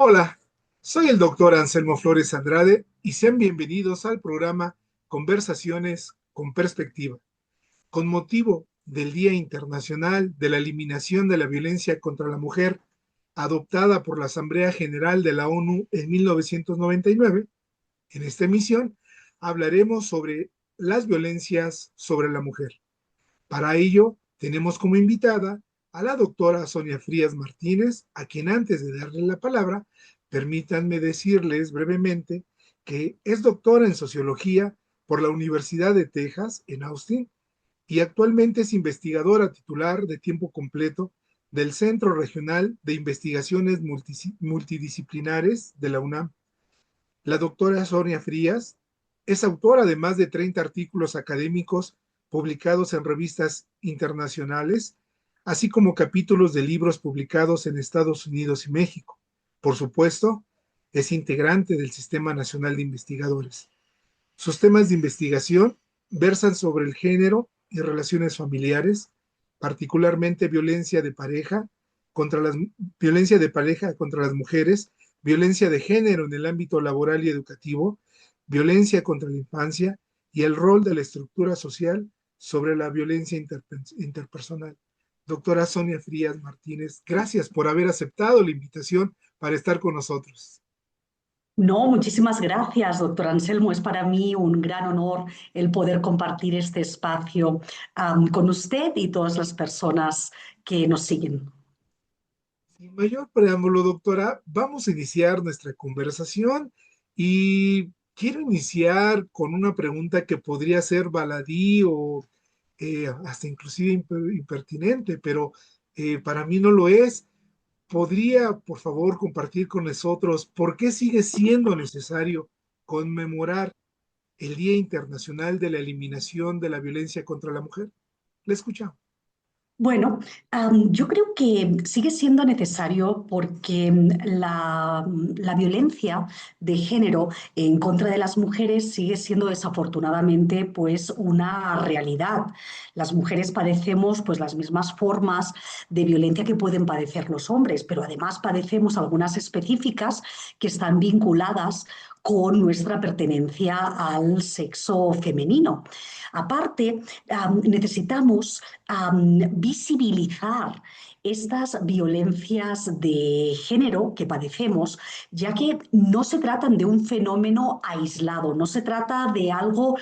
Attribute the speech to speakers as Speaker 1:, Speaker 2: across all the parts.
Speaker 1: Hola, soy el doctor Anselmo Flores Andrade y sean bienvenidos al programa Conversaciones con Perspectiva. Con motivo del Día Internacional de la Eliminación de la Violencia contra la Mujer, adoptada por la Asamblea General de la ONU en 1999, en esta emisión hablaremos sobre las violencias sobre la mujer. Para ello, tenemos como invitada a la doctora Sonia Frías Martínez, a quien antes de darle la palabra, permítanme decirles brevemente que es doctora en sociología por la Universidad de Texas en Austin y actualmente es investigadora titular de tiempo completo del Centro Regional de Investigaciones Multidisciplinares de la UNAM. La doctora Sonia Frías es autora de más de 30 artículos académicos publicados en revistas internacionales, así como capítulos de libros publicados en Estados Unidos y México. Por supuesto, es integrante del Sistema Nacional de Investigadores. Sus temas de investigación versan sobre el género y relaciones familiares, particularmente violencia de pareja contra las mujeres, violencia de género en el ámbito laboral y educativo, violencia contra la infancia y el rol de la estructura social sobre la violencia interpersonal. Doctora Sonia Frías Martínez, gracias por haber aceptado la invitación para estar con nosotros.
Speaker 2: No, muchísimas gracias, doctor Anselmo. Es para mí un gran honor el poder compartir este espacio, con usted y todas las personas que nos siguen.
Speaker 1: Sin mayor preámbulo, doctora, vamos a iniciar nuestra conversación y quiero iniciar con una pregunta que podría ser baladí o hasta inclusive impertinente, pero para mí no lo es. ¿Podría, por favor, compartir con nosotros por qué sigue siendo necesario conmemorar el Día Internacional de la Eliminación de la Violencia contra la Mujer? Le escuchamos.
Speaker 2: Bueno, yo creo que sigue siendo necesario porque la violencia de género en contra de las mujeres sigue siendo desafortunadamente pues una realidad. Las mujeres padecemos pues las mismas formas de violencia que pueden padecer los hombres, pero además padecemos algunas específicas que están vinculadas con nuestra pertenencia al sexo femenino. Aparte, necesitamos visibilizar estas violencias de género que padecemos, ya que no se tratan de un fenómeno aislado, no se trata de algo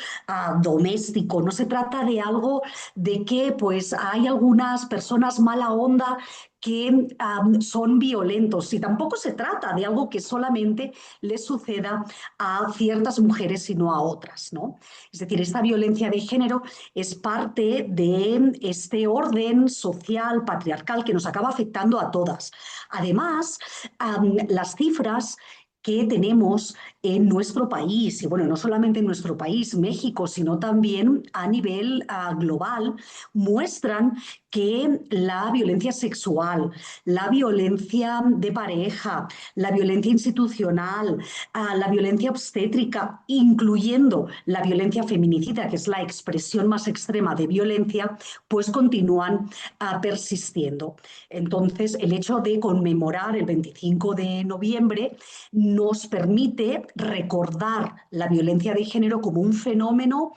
Speaker 2: doméstico, no se trata de algo de que pues hay algunas personas mala onda que son violentos y tampoco se trata de algo que solamente les suceda a ciertas mujeres sino a otras, ¿no? Es decir, esta violencia de género es parte de este orden social patriarcal que nos acaba afectando a todas. Además, las cifras que tenemos en nuestro país, y bueno, no solamente en nuestro país, México, sino también a nivel global, muestran que la violencia sexual, la violencia de pareja, la violencia institucional, la violencia obstétrica, incluyendo la violencia feminicida, que es la expresión más extrema de violencia, pues continúan persistiendo. Entonces, el hecho de conmemorar el 25 de noviembre nos permite recordar la violencia de género como un fenómeno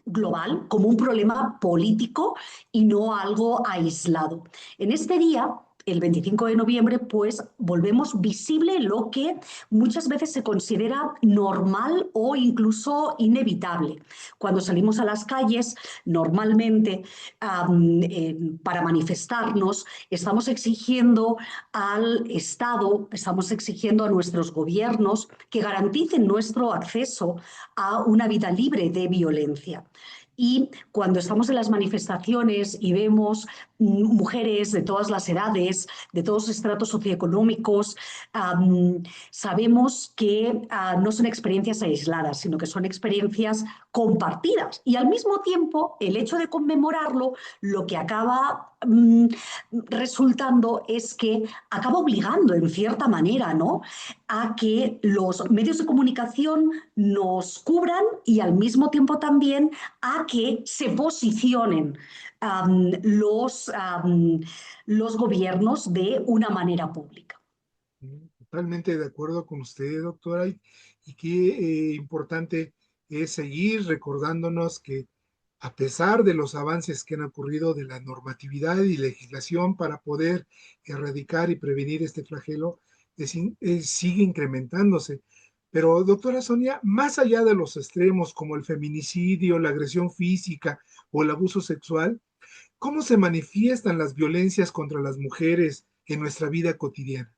Speaker 2: global, como un problema político y no algo aislado. En este día, el 25 de noviembre, pues volvemos visible lo que muchas veces se considera normal o incluso inevitable. Cuando salimos a las calles, normalmente para manifestarnos, estamos exigiendo al Estado, estamos exigiendo a nuestros gobiernos que garanticen nuestro acceso a una vida libre de violencia. Y cuando estamos en las manifestaciones y vemos mujeres de todas las edades, de todos los estratos socioeconómicos, sabemos que no son experiencias aisladas, sino que son experiencias compartidas. Y al mismo tiempo, el hecho de conmemorarlo, lo que acaba resultando es que acaba obligando, en cierta manera, ¿no?, a que los medios de comunicación nos cubran y al mismo tiempo también a que se posicionen los gobiernos de una manera pública.
Speaker 1: Totalmente de acuerdo con usted, doctora, y qué importante es seguir recordándonos que a pesar de los avances que han ocurrido de la normatividad y legislación para poder erradicar y prevenir este flagelo, sigue incrementándose. Pero, doctora Sonia, más allá de los extremos como el feminicidio, la agresión física o el abuso sexual, ¿cómo se manifiestan las violencias contra las mujeres en nuestra vida cotidiana?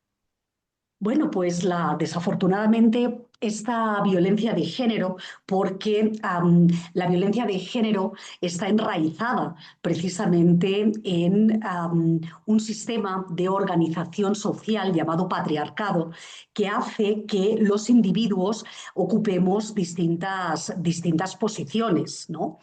Speaker 2: Bueno, pues desafortunadamente esta violencia de género, porque la violencia de género está enraizada precisamente en un sistema de organización social llamado patriarcado, que hace que los individuos ocupemos distintas posiciones, ¿no?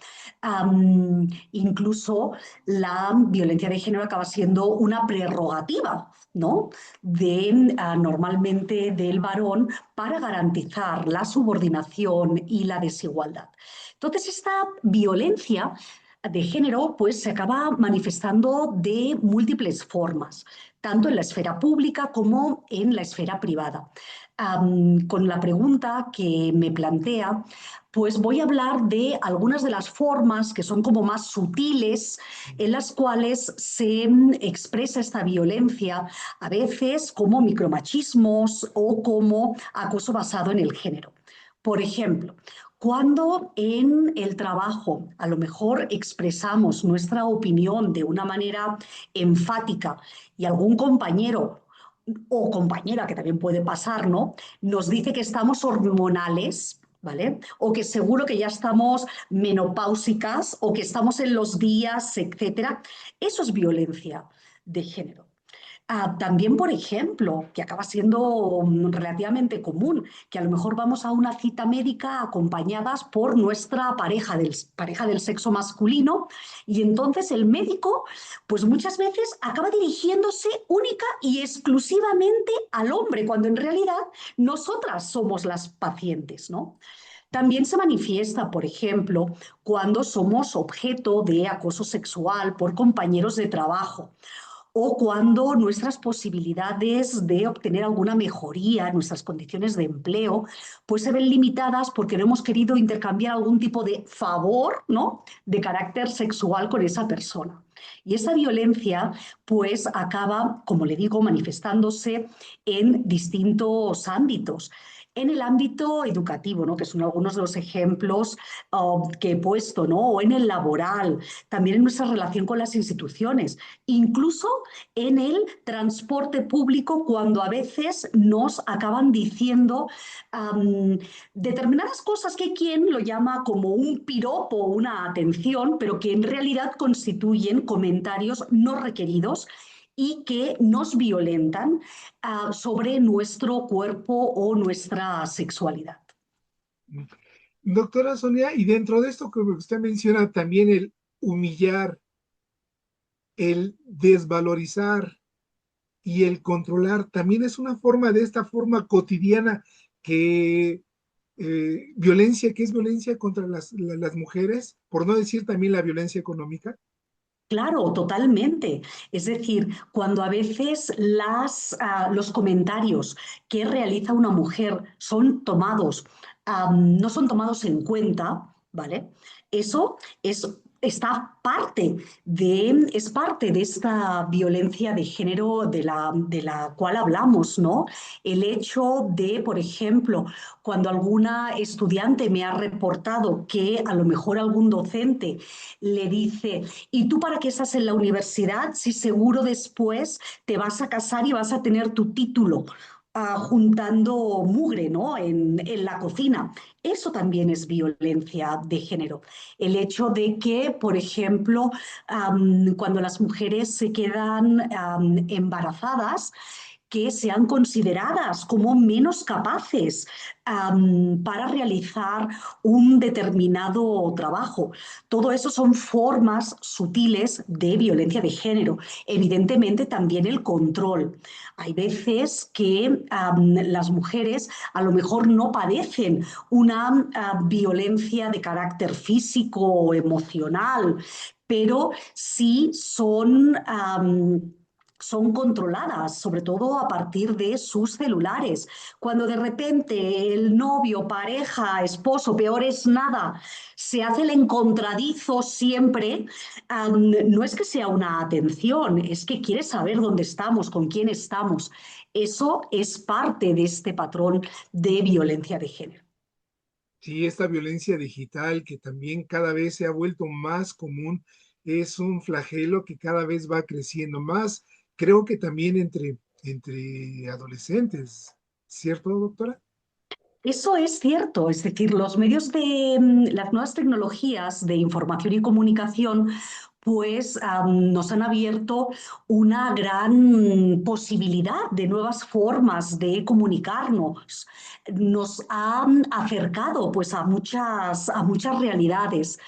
Speaker 2: Incluso la violencia de género acaba siendo una prerrogativa, ¿no? Normalmente del varón para garantizar la subordinación y la desigualdad. Entonces, esta violencia de género pues se acaba manifestando de múltiples formas, tanto en la esfera pública como en la esfera privada. Con la pregunta que me plantea, pues voy a hablar de algunas de las formas que son como más sutiles en las cuales se expresa esta violencia, a veces como micromachismos o como acoso basado en el género. Por ejemplo, cuando en el trabajo a lo mejor expresamos nuestra opinión de una manera enfática y algún compañero o compañera, que también puede pasar, ¿no? Nos dice que estamos hormonales, ¿vale? O que seguro que ya estamos menopáusicas o que estamos en los días, etcétera. Eso es violencia de género. También, por ejemplo, que acaba siendo relativamente común, que a lo mejor vamos a una cita médica acompañadas por nuestra pareja del sexo masculino y entonces el médico, pues muchas veces acaba dirigiéndose única y exclusivamente al hombre, cuando en realidad nosotras somos las pacientes, ¿no? También se manifiesta, por ejemplo, cuando somos objeto de acoso sexual por compañeros de trabajo o cuando nuestras posibilidades de obtener alguna mejoría en nuestras condiciones de empleo, pues se ven limitadas porque no hemos querido intercambiar algún tipo de favor, ¿no? De carácter sexual con esa persona. Y esa violencia, pues acaba, como le digo, manifestándose en distintos ámbitos. En el ámbito educativo, ¿no? Que son algunos de los ejemplos que he puesto, ¿no? O en el laboral, también en nuestra relación con las instituciones, incluso en el transporte público cuando a veces nos acaban diciendo determinadas cosas que quien lo llama como un piropo o una atención, pero que en realidad constituyen comentarios no requeridos y que nos violentan sobre nuestro cuerpo o nuestra sexualidad.
Speaker 1: Doctora Sonia, y dentro de esto que usted menciona también el humillar, el desvalorizar y el controlar, también es una forma de esta forma cotidiana que violencia, que es violencia contra las mujeres, por no decir también la violencia económica.
Speaker 2: Claro, totalmente. Es decir, cuando a veces los comentarios que realiza una mujer son tomados, no son tomados en cuenta, ¿vale? Eso es parte de esta violencia de género de la cual hablamos, ¿no? El hecho de, por ejemplo, cuando alguna estudiante me ha reportado que a lo mejor algún docente le dice, ¿y tú para qué estás en la universidad si seguro después te vas a casar y vas a tener tu título? Juntando mugre, ¿no? En la cocina. Eso también es violencia de género. El hecho de que, por ejemplo, cuando las mujeres se quedan embarazadas, que sean consideradas como menos capaces para realizar un determinado trabajo. Todo eso son formas sutiles de violencia de género. Evidentemente también el control. Hay veces que las mujeres a lo mejor no padecen una violencia de carácter físico o emocional, pero sí son son controladas, sobre todo a partir de sus celulares. Cuando de repente el novio, pareja, esposo, peor es nada, se hace el encontradizo siempre, no es que sea una atención, es que quiere saber dónde estamos, con quién estamos. Eso es parte de este patrón de violencia de género.
Speaker 1: Sí, esta violencia digital que también cada vez se ha vuelto más común es un flagelo que cada vez va creciendo más, creo que también entre adolescentes, ¿cierto, doctora?
Speaker 2: Eso es cierto, es decir, los medios de las nuevas tecnologías de información y comunicación pues nos han abierto una gran posibilidad de nuevas formas de comunicarnos, nos han acercado pues a muchas realidades,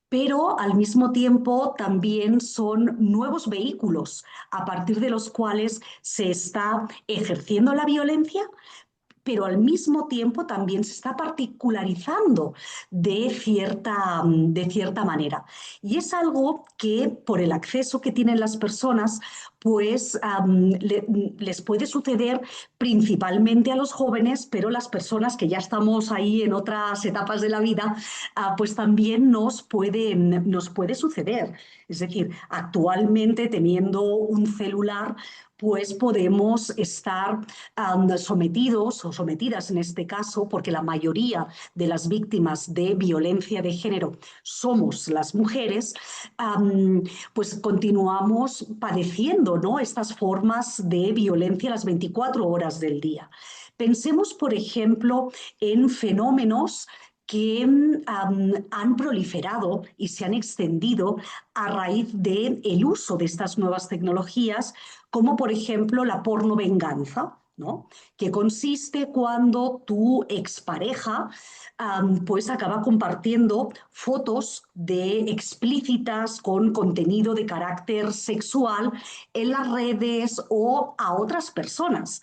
Speaker 2: pero al mismo tiempo también son nuevos vehículos a partir de los cuales se está ejerciendo la violencia, pero al mismo tiempo también se está particularizando de cierta manera. Y es algo que por el acceso que tienen las personas, pues les puede suceder principalmente a los jóvenes, pero las personas que ya estamos ahí en otras etapas de la vida, pues también nos puede suceder. Es decir, actualmente teniendo un celular, pues podemos estar sometidos o sometidas en este caso, porque la mayoría de las víctimas de violencia de género somos las mujeres, pues continuamos padeciendo, ¿no?, estas formas de violencia las 24 horas del día. Pensemos, por ejemplo, en fenómenos que han proliferado y se han extendido a raíz del uso de estas nuevas tecnologías, como por ejemplo la pornovenganza, ¿no?, que consiste cuando tu expareja pues acaba compartiendo fotos de explícitas con contenido de carácter sexual en las redes o a otras personas.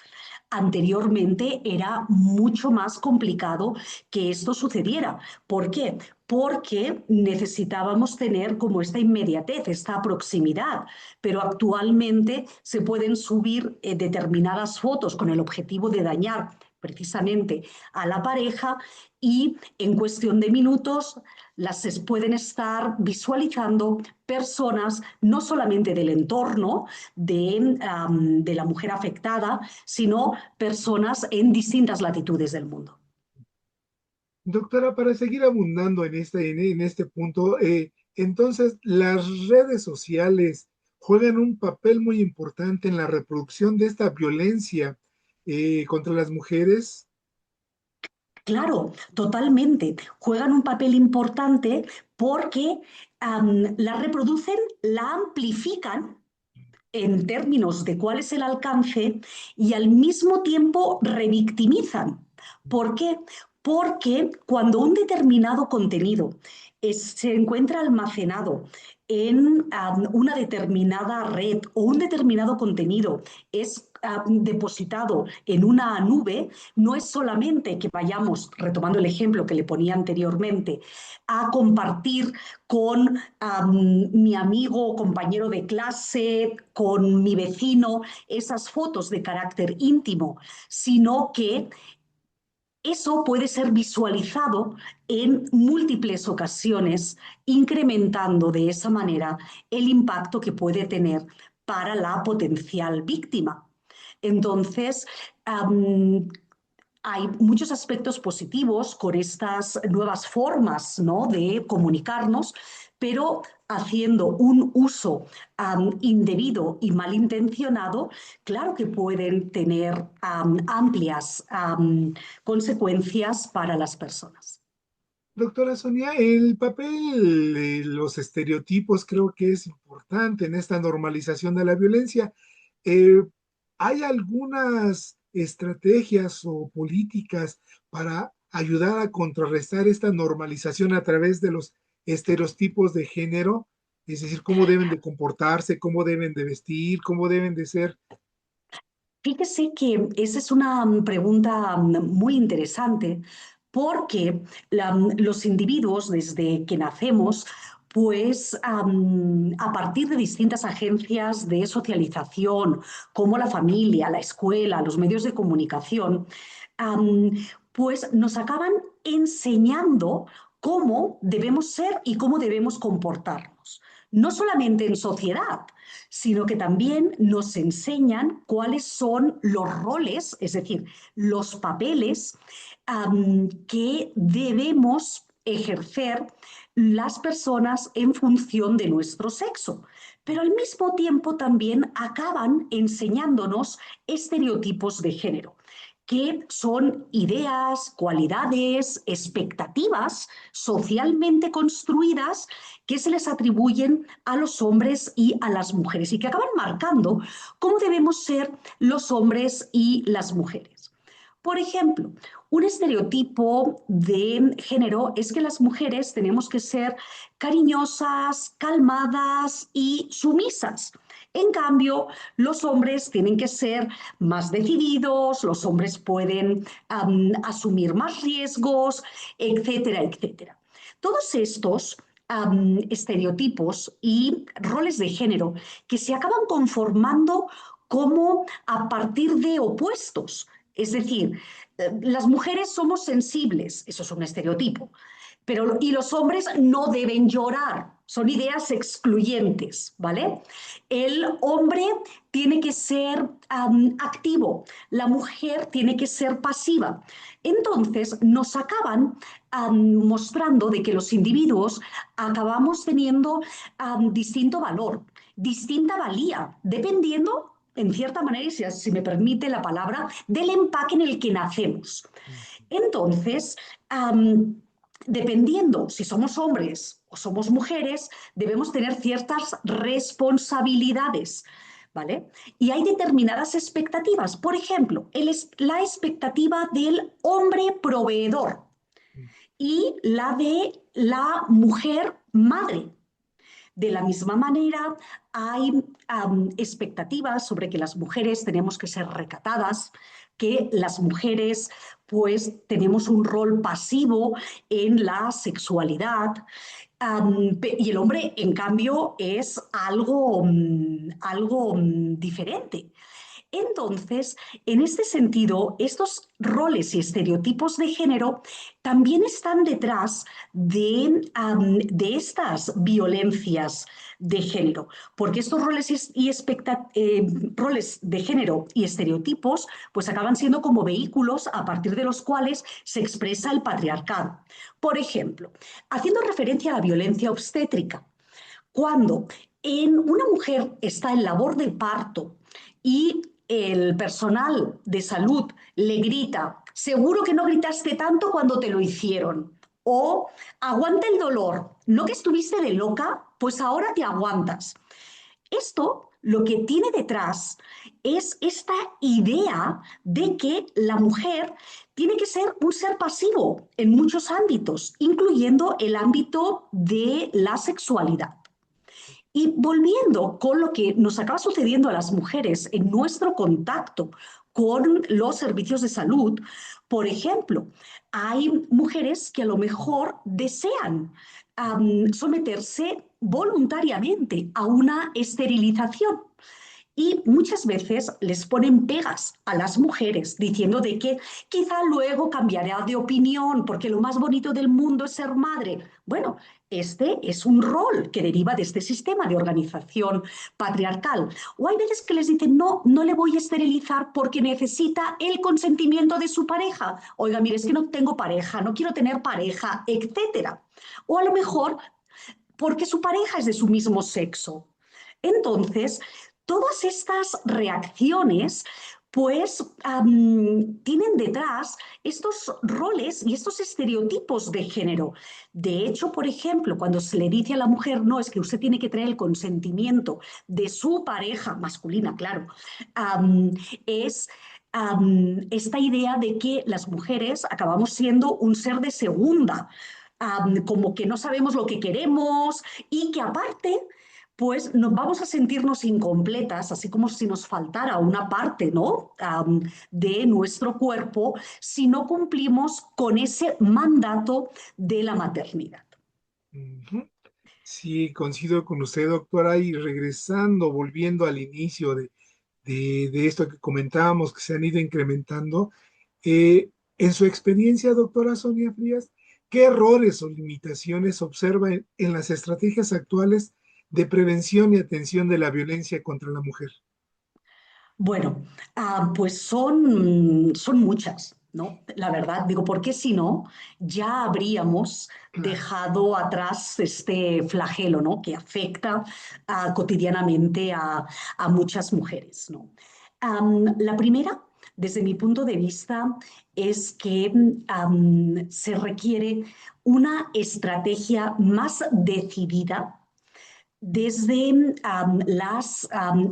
Speaker 2: Anteriormente era mucho más complicado que esto sucediera. ¿Por qué? Porque necesitábamos tener como esta inmediatez, esta proximidad, pero actualmente se pueden subir determinadas fotos con el objetivo de dañar precisamente a la pareja y en cuestión de minutos las pueden estar visualizando personas no solamente del entorno de la mujer afectada, sino personas en distintas latitudes del mundo.
Speaker 1: Doctora, para seguir abundando en este punto, entonces las redes sociales juegan un papel muy importante en la reproducción de esta violencia contra las mujeres.
Speaker 2: Claro, totalmente. Juegan un papel importante porque la reproducen, la amplifican en términos de cuál es el alcance y al mismo tiempo revictimizan. ¿Por qué? Porque cuando un determinado contenido se encuentra almacenado en una determinada red o un determinado contenido es depositado en una nube, no es solamente que vayamos, retomando el ejemplo que le ponía anteriormente, a compartir con mi amigo o compañero de clase, con mi vecino, esas fotos de carácter íntimo, sino que eso puede ser visualizado en múltiples ocasiones, incrementando de esa manera el impacto que puede tener para la potencial víctima. Entonces, hay muchos aspectos positivos con estas nuevas formas, ¿no?, de comunicarnos, pero haciendo un uso indebido y malintencionado, claro que pueden tener amplias consecuencias para las personas.
Speaker 1: Doctora Sonia, el papel de los estereotipos creo que es importante en esta normalización de la violencia. Eh, ¿Hay algunas estrategias o políticas para ayudar a contrarrestar esta normalización a través de los estereotipos de género? Es decir, cómo deben de comportarse, cómo deben de vestir, cómo deben de ser.
Speaker 2: Fíjese que esa es una pregunta muy interesante porque los individuos desde que nacemos pues a partir de distintas agencias de socialización, como la familia, la escuela, los medios de comunicación, am, pues nos acaban enseñando cómo debemos ser y cómo debemos comportarnos. No solamente en sociedad, sino que también nos enseñan cuáles son los roles, es decir, los papeles que debemos ejercer las personas en función de nuestro sexo. Pero al mismo tiempo también acaban enseñándonos estereotipos de género, que son ideas, cualidades, expectativas socialmente construidas que se les atribuyen a los hombres y a las mujeres y que acaban marcando cómo debemos ser los hombres y las mujeres. Por ejemplo, un estereotipo de género es que las mujeres tenemos que ser cariñosas, calmadas y sumisas. En cambio, los hombres tienen que ser más decididos, los hombres pueden asumir más riesgos, etcétera, etcétera. Todos estos estereotipos y roles de género que se acaban conformando como a partir de opuestos. Es decir, las mujeres somos sensibles, eso es un estereotipo, pero y los hombres no deben llorar, son ideas excluyentes, ¿vale? El hombre tiene que ser activo, la mujer tiene que ser pasiva. Entonces nos acaban mostrando de que los individuos acabamos teniendo distinto valor, distinta valía, dependiendo en cierta manera, y si me permite la palabra, del empaque en el que nacemos. Entonces, dependiendo si somos hombres o somos mujeres, debemos tener ciertas responsabilidades, ¿vale? Y hay determinadas expectativas. Por ejemplo, la expectativa del hombre proveedor y la de la mujer madre. De la misma manera, hay expectativas sobre que las mujeres tenemos que ser recatadas, que las mujeres pues tenemos un rol pasivo en la sexualidad, y el hombre, en cambio, es algo diferente. Entonces, en este sentido, estos roles y estereotipos de género también están detrás de estas violencias de género, porque estos roles de género y estereotipos pues acaban siendo como vehículos a partir de los cuales se expresa el patriarcado. Por ejemplo, haciendo referencia a la violencia obstétrica, cuando una mujer está en labor de parto y el personal de salud le grita, seguro que no gritaste tanto cuando te lo hicieron, o aguanta el dolor, no que estuviste de loca, pues ahora te aguantas. Esto lo que tiene detrás es esta idea de que la mujer tiene que ser un ser pasivo en muchos ámbitos, incluyendo el ámbito de la sexualidad. Y volviendo con lo que nos acaba sucediendo a las mujeres en nuestro contacto con los servicios de salud, por ejemplo, hay mujeres que a lo mejor desean someterse voluntariamente a una esterilización. Y muchas veces les ponen pegas a las mujeres diciendo de que quizá luego cambiará de opinión porque lo más bonito del mundo es ser madre. Bueno, este es un rol que deriva de este sistema de organización patriarcal. O hay veces que les dicen, no, no le voy a esterilizar porque necesita el consentimiento de su pareja. Oiga, mire, es que no tengo pareja, no quiero tener pareja, etcétera. O a lo mejor porque su pareja es de su mismo sexo. Entonces, todas estas reacciones pues tienen detrás estos roles y estos estereotipos de género. De hecho, por ejemplo, cuando se le dice a la mujer, no, es que usted tiene que tener el consentimiento de su pareja masculina, claro, es esta idea de que las mujeres acabamos siendo un ser de segunda, como que no sabemos lo que queremos y que aparte pues nos vamos a sentirnos incompletas, así como si nos faltara una parte, ¿no? De nuestro cuerpo si no cumplimos con ese mandato de la maternidad.
Speaker 1: Ujú. Sí, coincido con usted, doctora, y regresando, volviendo al inicio de esto que comentábamos, que se han ido incrementando, en su experiencia, doctora Sonia Frías, ¿qué errores o limitaciones observa en las estrategias actuales de prevención y atención de la violencia contra la mujer?
Speaker 2: Bueno, pues son muchas, ¿no? La verdad, digo, porque si no, ya habríamos
Speaker 1: Claro.
Speaker 2: dejado atrás este flagelo, ¿no? Que afecta cotidianamente a muchas mujeres, ¿no? La primera, desde mi punto de vista, es que se requiere una estrategia más decidida desde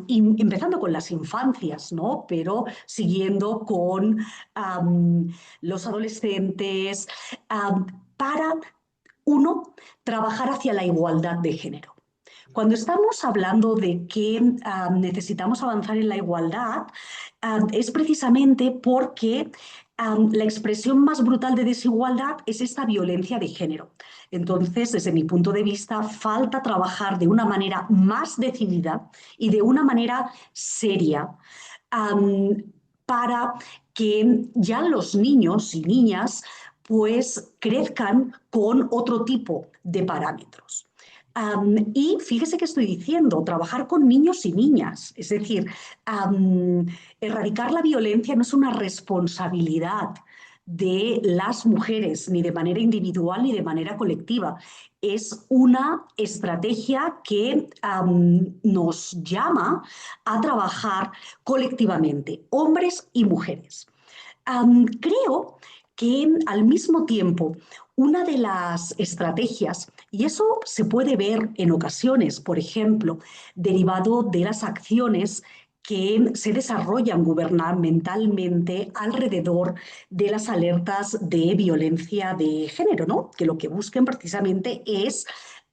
Speaker 2: empezando con las infancias, ¿no? Pero siguiendo con los adolescentes, am, para, uno, trabajar hacia la igualdad de género. Cuando estamos hablando de que necesitamos avanzar en la igualdad, es precisamente porque la expresión más brutal de desigualdad es esta violencia de género. Entonces, desde mi punto de vista, falta trabajar de una manera más decidida y de una manera seria para que ya los niños y niñas pues crezcan con otro tipo de parámetros. Y fíjese que estoy diciendo, trabajar con niños y niñas, es decir, erradicar la violencia no es una responsabilidad de las mujeres, ni de manera individual ni de manera colectiva. Es una estrategia que nos llama a trabajar colectivamente, hombres y mujeres. Creo que al mismo tiempo una de las estrategias, y eso se puede ver en ocasiones, por ejemplo, derivado de las acciones que se desarrollan gubernamentalmente alrededor de las alertas de violencia de género, ¿no? Que lo que busquen precisamente es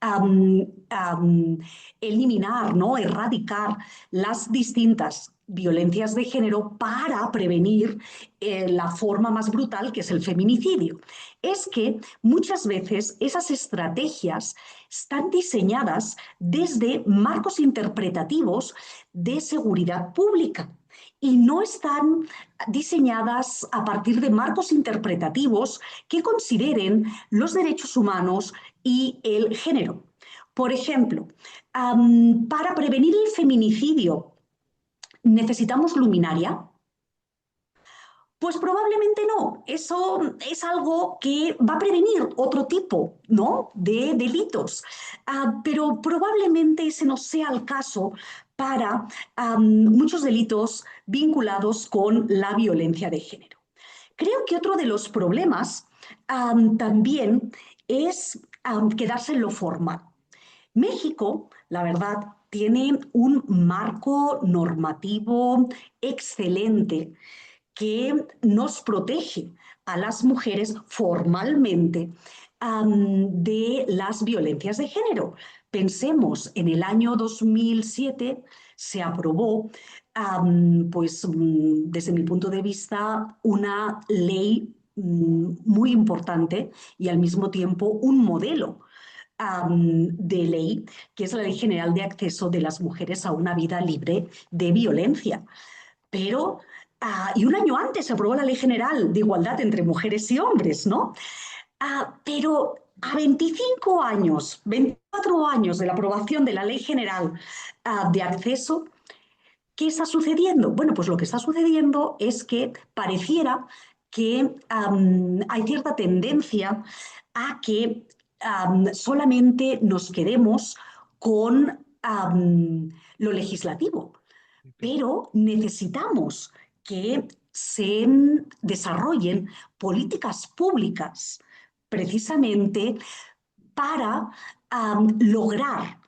Speaker 2: um, um, eliminar, ¿no? Erradicar las distintas violencias de género para prevenir la forma más brutal que es el feminicidio. Es que muchas veces esas estrategias están diseñadas desde marcos interpretativos de seguridad pública y no están diseñadas a partir de marcos interpretativos que consideren los derechos humanos y el género. Por ejemplo, para prevenir el feminicidio, ¿necesitamos luminaria? Pues probablemente no. Eso es algo que va a prevenir otro tipo, ¿no? De delitos. Pero probablemente ese no sea el caso para muchos delitos vinculados con la violencia de género. Creo que otro de los problemas también es quedarse en lo formal. México, la verdad, tiene un marco normativo excelente que nos protege a las mujeres formalmente de las violencias de género. Pensemos, en el año 2007 se aprobó, pues desde mi punto de vista, una ley muy importante y al mismo tiempo un modelo de ley, que es la Ley General de Acceso de las Mujeres a una Vida Libre de Violencia. Pero, y un año antes se aprobó la Ley General de Igualdad entre Mujeres y Hombres, ¿no? Pero a 25 años, 24 años de la aprobación de la Ley General de Acceso, ¿qué está sucediendo? Bueno, pues lo que está sucediendo es que pareciera que hay cierta tendencia a que solamente nos quedemos con lo legislativo, pero necesitamos que se desarrollen políticas públicas precisamente para lograr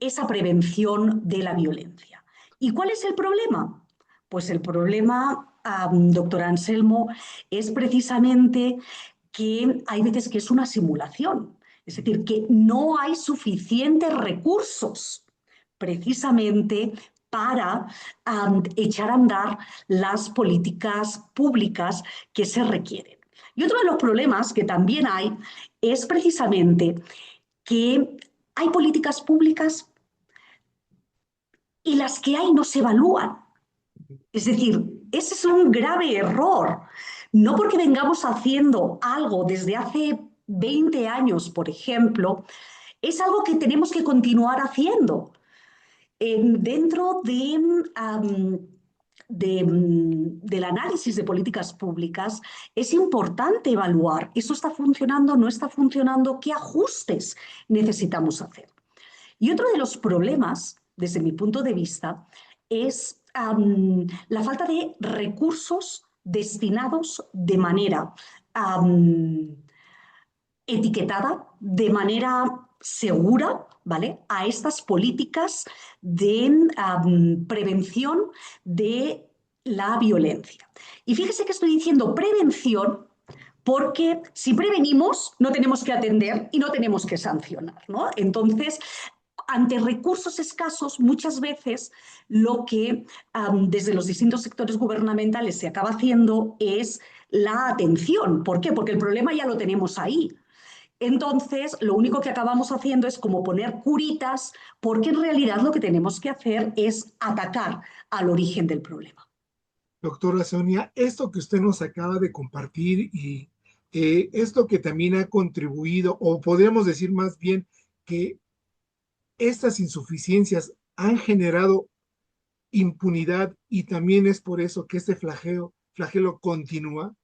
Speaker 2: esa prevención de la violencia. ¿Y cuál es el problema? Pues el problema, doctor Anselmo, es precisamente que hay veces que es una simulación, es decir, que no hay suficientes recursos precisamente para echar a andar las políticas públicas que se requieren. Y otro de los problemas que también hay es precisamente que hay políticas públicas y las que hay no se evalúan. Es decir, ese es un grave error. No porque vengamos haciendo algo desde hace 20 años, por ejemplo, es algo que tenemos que continuar haciendo. Dentro del análisis de políticas públicas es importante evaluar, ¿eso está funcionando, no está funcionando? ¿Qué ajustes necesitamos hacer? Y otro de los problemas, desde mi punto de vista, es la falta de recursos destinados de manera etiquetada, de manera segura, ¿vale? A estas políticas de prevención de la violencia. Y fíjese que estoy diciendo prevención porque si prevenimos no tenemos que atender y no tenemos que sancionar, ¿no? Entonces, ante recursos escasos, muchas veces lo que desde los distintos sectores gubernamentales se acaba haciendo es la atención. ¿Por qué? Porque el problema ya lo tenemos ahí. Entonces, lo único que acabamos haciendo es como poner curitas, porque en realidad lo que tenemos que hacer es atacar al origen del problema.
Speaker 1: Doctora Sonia, esto que usted nos acaba de compartir y esto que también ha contribuido, o podríamos decir más bien que estas insuficiencias han generado impunidad y también es por eso que este flagelo continúa.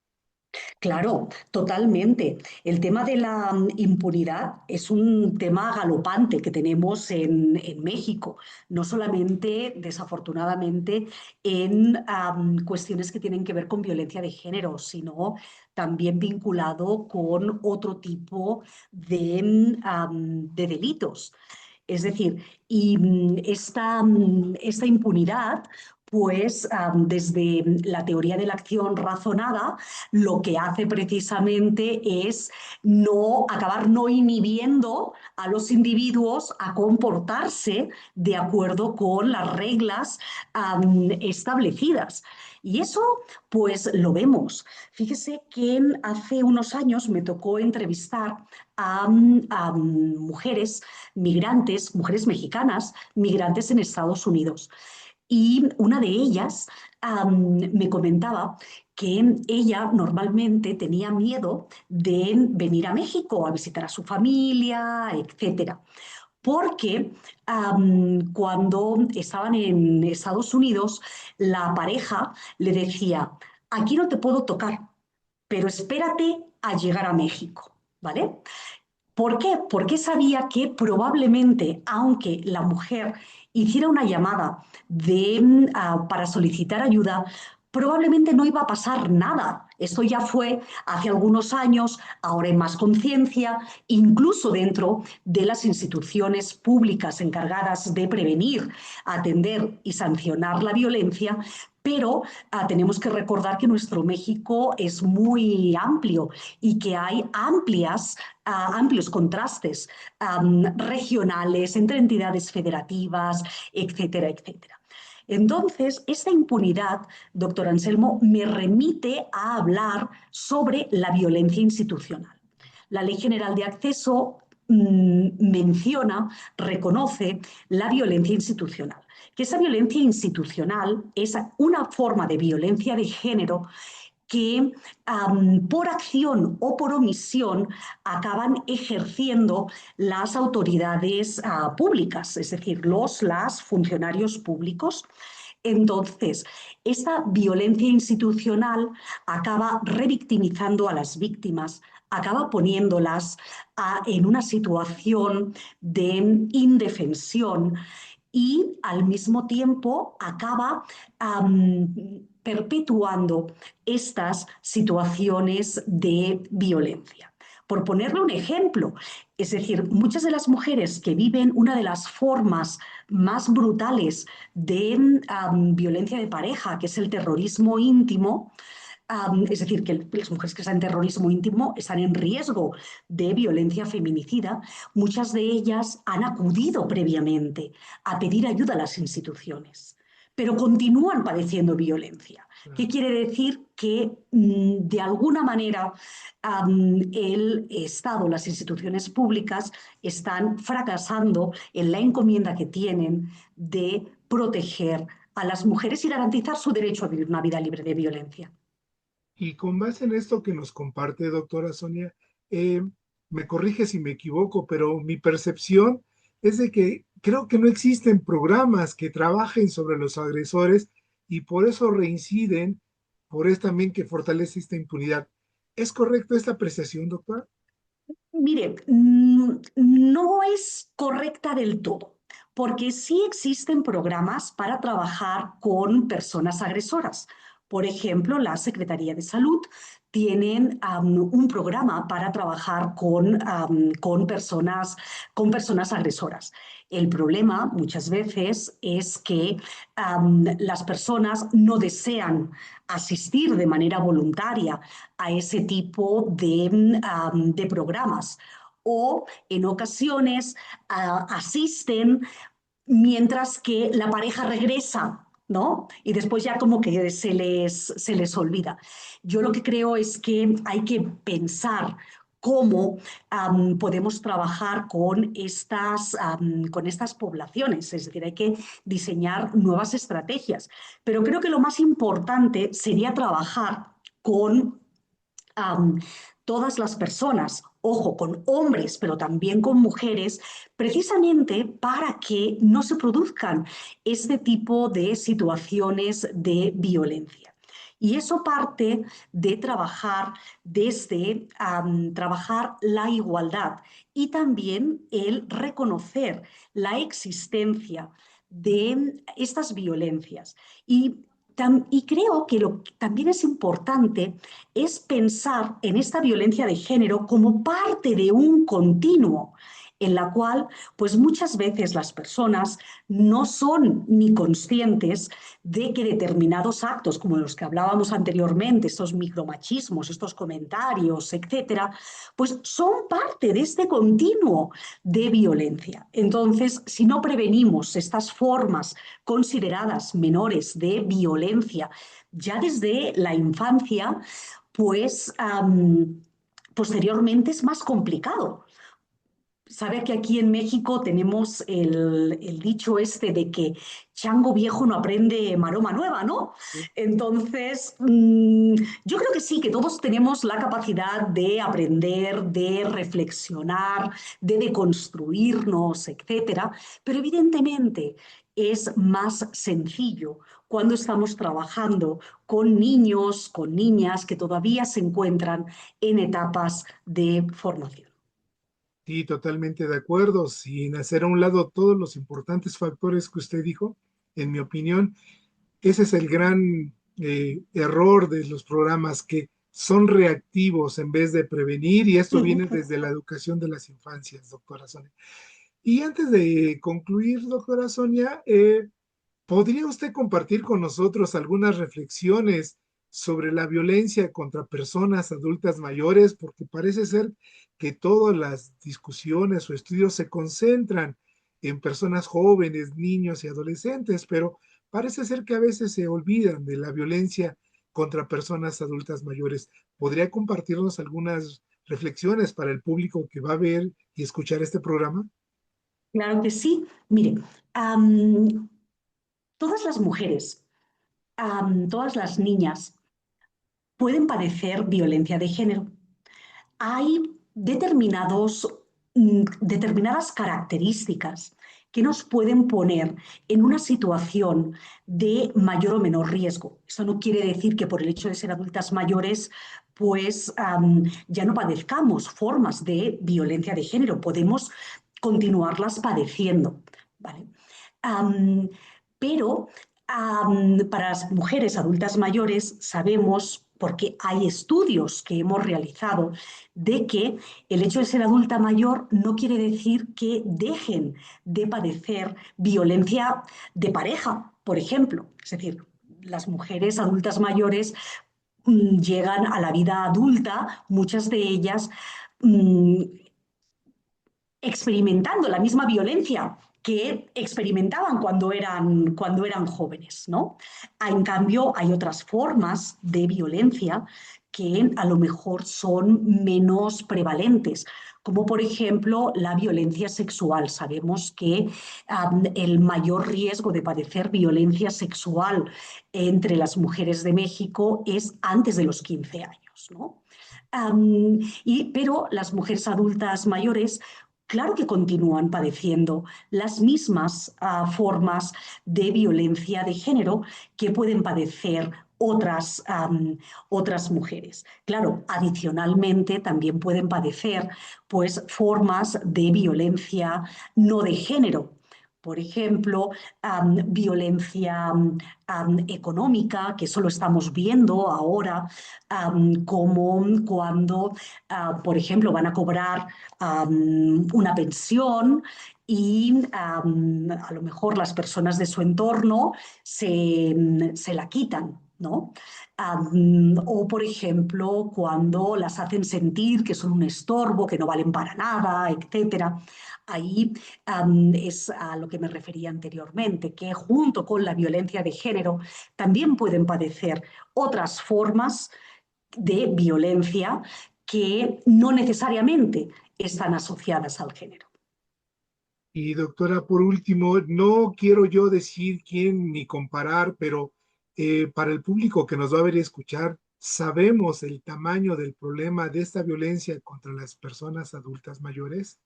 Speaker 2: Claro, totalmente. El tema de la impunidad es un tema galopante que tenemos en México, no solamente, desafortunadamente, en cuestiones que tienen que ver con violencia de género, sino también vinculado con otro tipo de delitos. Es decir, y esta impunidad, pues desde la teoría de la acción razonada, lo que hace precisamente es no acabar no inhibiendo a los individuos a comportarse de acuerdo con las reglas establecidas. Y eso, pues lo vemos. Fíjese que hace unos años me tocó entrevistar a mujeres migrantes, mujeres mexicanas, migrantes en Estados Unidos. Y una de ellas me comentaba que ella normalmente tenía miedo de venir a México a visitar a su familia, etcétera, porque cuando estaban en Estados Unidos, la pareja le decía, aquí no te puedo tocar, pero espérate a llegar a México, ¿vale? ¿Por qué? Porque sabía que probablemente, aunque la mujer hiciera una llamada para solicitar ayuda, probablemente no iba a pasar nada. Esto ya fue hace algunos años, ahora hay más conciencia, incluso dentro de las instituciones públicas encargadas de prevenir, atender y sancionar la violencia, pero tenemos que recordar que nuestro México es muy amplio y que hay amplios contrastes regionales entre entidades federativas, etcétera, etcétera. Entonces, esta impunidad, doctor Anselmo, me remite a hablar sobre la violencia institucional. La Ley General de Acceso menciona, reconoce la violencia institucional, que esa violencia institucional es una forma de violencia de género que por acción o por omisión acaban ejerciendo las autoridades públicas, es decir, las funcionarios públicos. Entonces, esta violencia institucional acaba revictimizando a las víctimas, acaba poniéndolas en una situación de indefensión y al mismo tiempo acaba perpetuando estas situaciones de violencia. Por ponerle un ejemplo, es decir, muchas de las mujeres que viven una de las formas más brutales de violencia de pareja, que es el terrorismo íntimo, es decir, que las mujeres que están en terrorismo íntimo están en riesgo de violencia feminicida, muchas de ellas han acudido previamente a pedir ayuda a las instituciones. pero continúan padeciendo violencia. ¿Qué
Speaker 1: claro.
Speaker 2: quiere decir? Que de alguna manera el Estado, las instituciones públicas están fracasando en la encomienda que tienen de proteger a las mujeres y garantizar su derecho a vivir una vida libre de violencia.
Speaker 1: Y con base en esto que nos comparte, doctora Sonia, eh, me corrige si me equivoco, pero mi percepción es de que creo que no existen programas que trabajen sobre los agresores y por eso reinciden, por eso también que fortalece esta impunidad. ¿Es correcto esta apreciación, doctora?
Speaker 2: Mire, no es correcta del todo, porque sí existen programas para trabajar con personas agresoras. Por ejemplo, la Secretaría de Salud tienen un programa para trabajar con personas agresoras. El problema muchas veces es que las personas no desean asistir de manera voluntaria a ese tipo de programas o en ocasiones asisten mientras que la pareja regresa, ¿no? Y después ya como que se les olvida. Yo lo que creo es que hay que pensar cómo podemos trabajar con estas poblaciones, es decir, hay que diseñar nuevas estrategias. Pero creo que lo más importante sería trabajar con um, todas las personas, ojo, con hombres, pero también con mujeres, precisamente para que no se produzcan este tipo de situaciones de violencia. Y eso parte de trabajar desde trabajar la igualdad y también el reconocer la existencia de estas violencias. Y creo que lo que también es importante es pensar en esta violencia de género como parte de un continuo en la cual, pues muchas veces las personas no son ni conscientes de que determinados actos, como los que hablábamos anteriormente, estos micromachismos, estos comentarios, etcétera, pues son parte de este continuo de violencia. Entonces, si no prevenimos estas formas consideradas menores de violencia ya desde la infancia, pues posteriormente es más complicado. Sabe que aquí en México tenemos el dicho este de que chango viejo no aprende maroma nueva, ¿no?
Speaker 1: Sí.
Speaker 2: Entonces, yo creo que sí, que todos tenemos la capacidad de aprender, de reflexionar, de deconstruirnos, etcétera, pero evidentemente es más sencillo cuando estamos trabajando con niños, con niñas que todavía se encuentran en etapas de formación.
Speaker 1: Sí, totalmente de acuerdo. Sin hacer a un lado todos los importantes factores que usted dijo, en mi opinión, ese es el gran error de los programas que son reactivos en vez de prevenir, y esto viene desde la educación de las infancias, doctora Sonia. Y antes de concluir, doctora Sonia, ¿podría usted compartir con nosotros algunas reflexiones sobre la violencia contra personas adultas mayores? Porque parece ser que todas las discusiones o estudios se concentran en personas jóvenes, niños y adolescentes, pero parece ser que a veces se olvidan de la violencia contra personas adultas mayores. ¿Podría compartirnos algunas reflexiones para el público que va a ver y escuchar este programa?
Speaker 2: Claro que sí. Mire, am, todas las mujeres, todas las niñas pueden padecer violencia de género. Hay determinadas características que nos pueden poner en una situación de mayor o menor riesgo. Eso no quiere decir que por el hecho de ser adultas mayores, pues ya no padezcamos formas de violencia de género. Podemos continuarlas padeciendo, ¿vale? Am, pero para las mujeres adultas mayores sabemos, porque hay estudios que hemos realizado, de que el hecho de ser adulta mayor no quiere decir que dejen de padecer violencia de pareja, por ejemplo. Es decir, las mujeres adultas mayores llegan a la vida adulta, muchas de ellas mm, experimentando la misma violencia que experimentaban cuando eran jóvenes, ¿no? En cambio, hay otras formas de violencia que a lo mejor son menos prevalentes, como por ejemplo la violencia sexual. Sabemos que el mayor riesgo de padecer violencia sexual entre las mujeres de México es antes de los 15 años, ¿no? Pero las mujeres adultas mayores, claro que continúan padeciendo las mismas formas de violencia de género que pueden padecer otras mujeres. Claro, adicionalmente también pueden padecer pues, formas de violencia no de género. Por ejemplo, violencia económica, que eso lo estamos viendo ahora, como cuando, por ejemplo, van a cobrar una pensión y a lo mejor las personas de su entorno se la quitan, ¿no? O, por ejemplo, cuando las hacen sentir que son un estorbo, que no valen para nada, etcétera. Ahí es a lo que me refería anteriormente, que junto con la violencia de género también pueden padecer otras formas de violencia que no necesariamente están asociadas al género.
Speaker 1: Y doctora, por último, no quiero yo decir quién ni comparar, pero para el público que nos va a ver y escuchar, ¿sabemos el tamaño del problema de esta violencia contra las personas adultas mayores?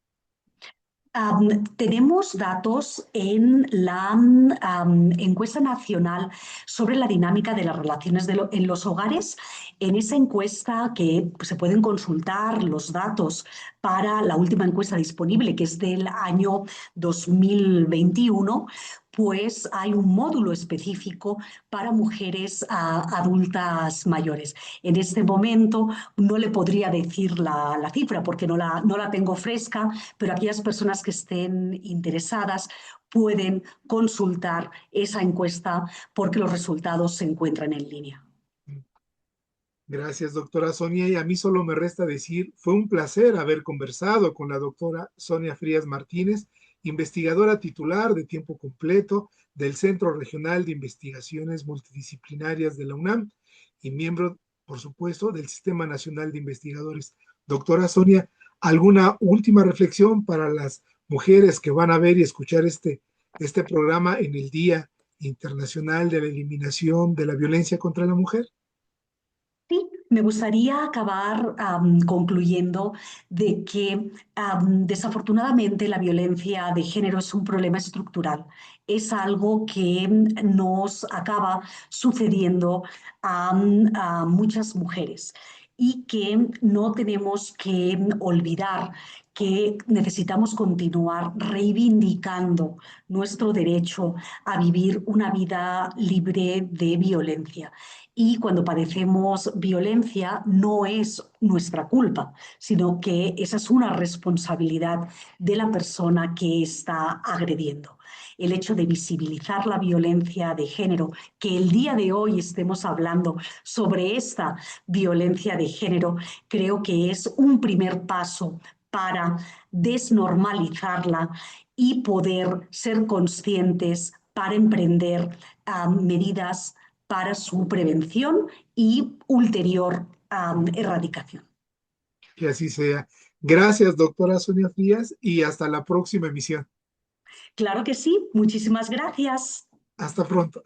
Speaker 2: Tenemos datos en la encuesta nacional sobre la dinámica de las relaciones en los hogares. En esa encuesta, que se pueden consultar los datos para la última encuesta disponible, que es del año 2021, pues hay un módulo específico para mujeres adultas mayores. En este momento no le podría decir la cifra porque no la tengo fresca, pero aquellas personas que estén interesadas pueden consultar esa encuesta porque los resultados se encuentran en línea.
Speaker 1: Gracias, doctora Sonia. Y a mí solo me resta decir, fue un placer haber conversado con la doctora Sonia Frías Martínez, investigadora titular de tiempo completo del Centro Regional de Investigaciones Multidisciplinarias de la UNAM y miembro, por supuesto, del Sistema Nacional de Investigadores. Doctora Sonia, ¿alguna última reflexión para las mujeres que van a ver y escuchar este programa en el Día Internacional de la Eliminación de la Violencia contra la Mujer?
Speaker 2: Sí, me gustaría acabar concluyendo de que desafortunadamente la violencia de género es un problema estructural. Es algo que nos acaba sucediendo a muchas mujeres y que no tenemos que olvidar que necesitamos continuar reivindicando nuestro derecho a vivir una vida libre de violencia. Y cuando padecemos violencia no es nuestra culpa, sino que esa es una responsabilidad de la persona que está agrediendo. El hecho de visibilizar la violencia de género, que el día de hoy estemos hablando sobre esta violencia de género, creo que es un primer paso para desnormalizarla y poder ser conscientes para emprender medidas para su prevención y ulterior erradicación.
Speaker 1: Que así sea. Gracias, doctora Sonia Frías, y hasta la próxima emisión.
Speaker 2: Claro que sí, muchísimas gracias.
Speaker 1: Hasta pronto.